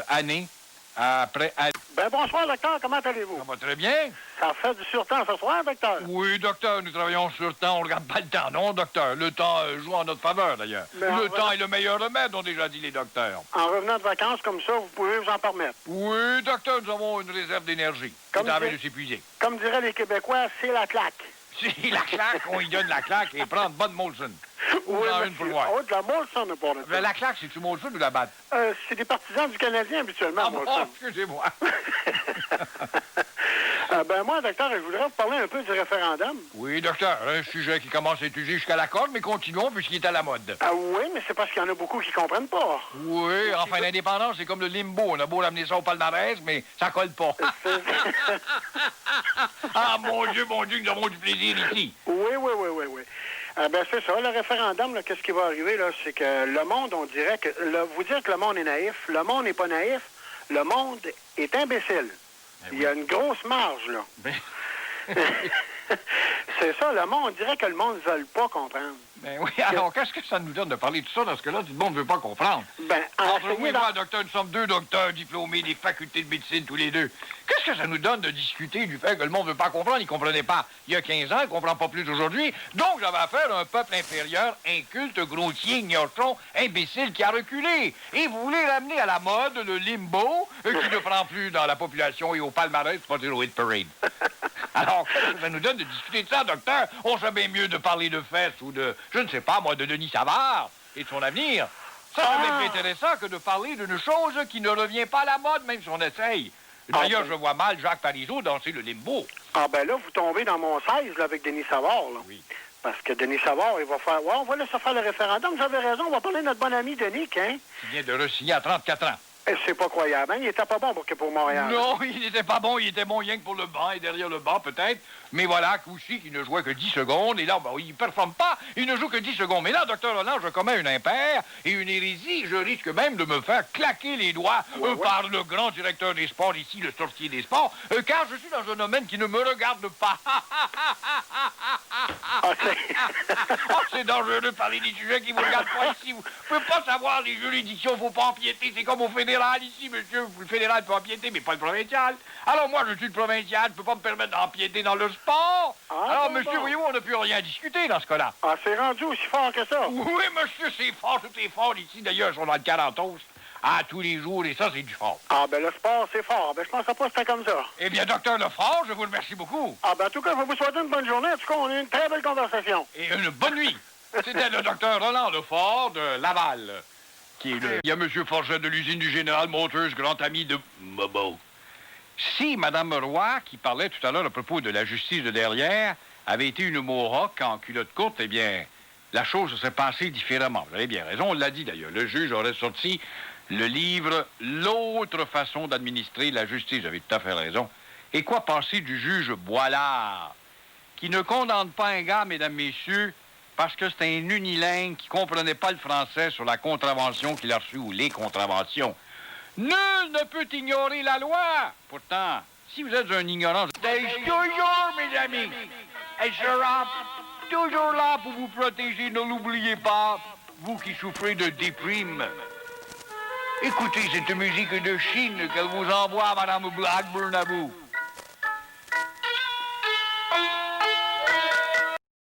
année après année. Ben bonsoir, docteur. Comment allez-vous? Ça va très bien. Ça fait du surtemps ce soir, docteur? Oui, docteur, nous travaillons sur le temps. On ne regarde pas le temps, non, docteur. Le temps joue en notre faveur, d'ailleurs. Le temps est le meilleur remède, ont déjà dit les docteurs. En revenant de vacances comme ça, vous pouvez vous en permettre? Oui, docteur, nous avons une réserve d'énergie. Comme C'est en train de s'épuiser. Comme diraient les Québécois, c'est la claque. C'est la claque, on y donne la claque et prend de bonne Molson. Oui, une pour voir. Oh, de la Molson, pour le La claque, c'est-tu Molson ou la batte? C'est des partisans du Canadien, habituellement, Ah, Molson. bon, excusez-moi. Ben moi, docteur, je voudrais vous parler un peu du référendum. Oui, docteur, un sujet qui commence à étudier jusqu'à la corde, mais continuons puisqu'il est à la mode. Ah oui, mais c'est parce qu'il y en a beaucoup qui comprennent pas. Oui, enfin, l'indépendance, c'est comme le limbo. On a beau ramener ça au palmarès, mais ça colle pas. Ah, mon Dieu, nous avons du plaisir ici. Oui. Ben c'est ça, le référendum, là, qu'est-ce qui va arriver, là, c'est que le monde, on dirait que... vous dire que le monde est naïf, le monde n'est pas naïf, le monde est imbécile. Il y a une grosse marge, là. C'est ça, le monde, on dirait que le monde ne veut pas comprendre. Ben oui, alors qu'est-ce que ça nous donne de parler de ça dans ce cas-là? Tout le monde ne veut pas comprendre. Ben, entre vous et moi, docteur, nous sommes deux docteurs diplômés des facultés de médecine tous les deux. Qu'est-ce que ça nous donne de discuter du fait que le monde ne veut pas comprendre? Il ne comprenait pas il y a 15 ans, il ne comprend pas plus aujourd'hui. Donc, j'avais affaire à un peuple inférieur, inculte, grossier, ignochon, imbécile qui a reculé. Et vous voulez ramener à la mode le limbo, qui ne prend plus dans la population et au palmarès, pas dire au hit parade. Alors, qu'est-ce que ça nous donne de discuter de ça, docteur? On serait bien mieux de parler de fesses ou de, je ne sais pas, moi, de Denis Savard et de son avenir. Ça serait plus intéressant que de parler d'une chose qui ne revient pas à la mode, même si on essaye. D'ailleurs, je vois mal Jacques Parizeau danser le limbo. Ah ben là, vous tombez dans mon 16 là, avec Denis Savard. Là. Oui. Parce que Denis Savard, il va faire... Ouais, on va laisser faire le référendum. Vous avez raison, on va parler de notre bon ami Denis, hein? Qui vient de re-signer à 34 ans. C'est pas croyable, hein? Il était pas bon pour Montréal. Non, il n'était pas bon. Il était bon rien que pour le banc et derrière le banc, peut-être. Mais voilà, Kouchi, qui ne jouait que 10 secondes. Et là, ben, il ne performe pas. Il ne joue que 10 secondes. Mais là, docteur Hollande, je commets une impaire et une hérésie. Je risque même de me faire claquer les doigts par le grand directeur des sports, ici, le sorcier des sports, car je suis dans un domaine qui ne me regarde pas. C'est dangereux de parler des sujets qui ne vous regardent pas ici. Vous ne pouvez pas savoir les juridictions, il ne faut pas empiéter. C'est comme au fédéral ici, monsieur. Le fédéral peut empiéter, mais pas le provincial. Alors moi, je suis le provincial, je ne peux pas me permettre d'empiéter dans le sport. Alors, monsieur, voyez-vous, on n'a plus rien à discuter dans ce cas-là. Ah, c'est rendu aussi fort que ça. Oui, monsieur, c'est fort, tout est fort ici. D'ailleurs, ils sont dans le 40 tous les jours, et ça, c'est du fort. Ah, ben le sport, c'est fort. Ben je pensais pas que c'était comme ça. Eh bien, docteur Lefort, je vous remercie beaucoup. Ah, ben en tout cas, je vous souhaite une bonne journée. En tout cas, on a eu une très belle conversation. Et une bonne nuit. C'était le docteur Roland Lefort de Laval. Il y a M. Forget de l'usine du Général Motors, grand ami de Mobo. Si Mme Roy, qui parlait tout à l'heure à propos de la justice de derrière, avait été une mohawk en culotte courte, eh bien, la chose se serait passée différemment. Vous avez bien raison, on l'a dit d'ailleurs. Le juge aurait sorti le livre « L'autre façon d'administrer la justice ». Vous avez tout à fait raison. Et quoi penser du juge Boilard, qui ne condamne pas un gars, mesdames, messieurs, parce que c'est un unilingue qui comprenait pas le français sur la contravention qu'il a reçue ou les contraventions. Nul ne peut ignorer la loi. Pourtant, si vous êtes un ignorant, c'est toujours, mes amis. Elle sera toujours là pour vous protéger, ne l'oubliez pas, vous qui souffrez de déprime. Écoutez cette musique de Chine qu'elle vous envoie, Madame Blackburn, à vous.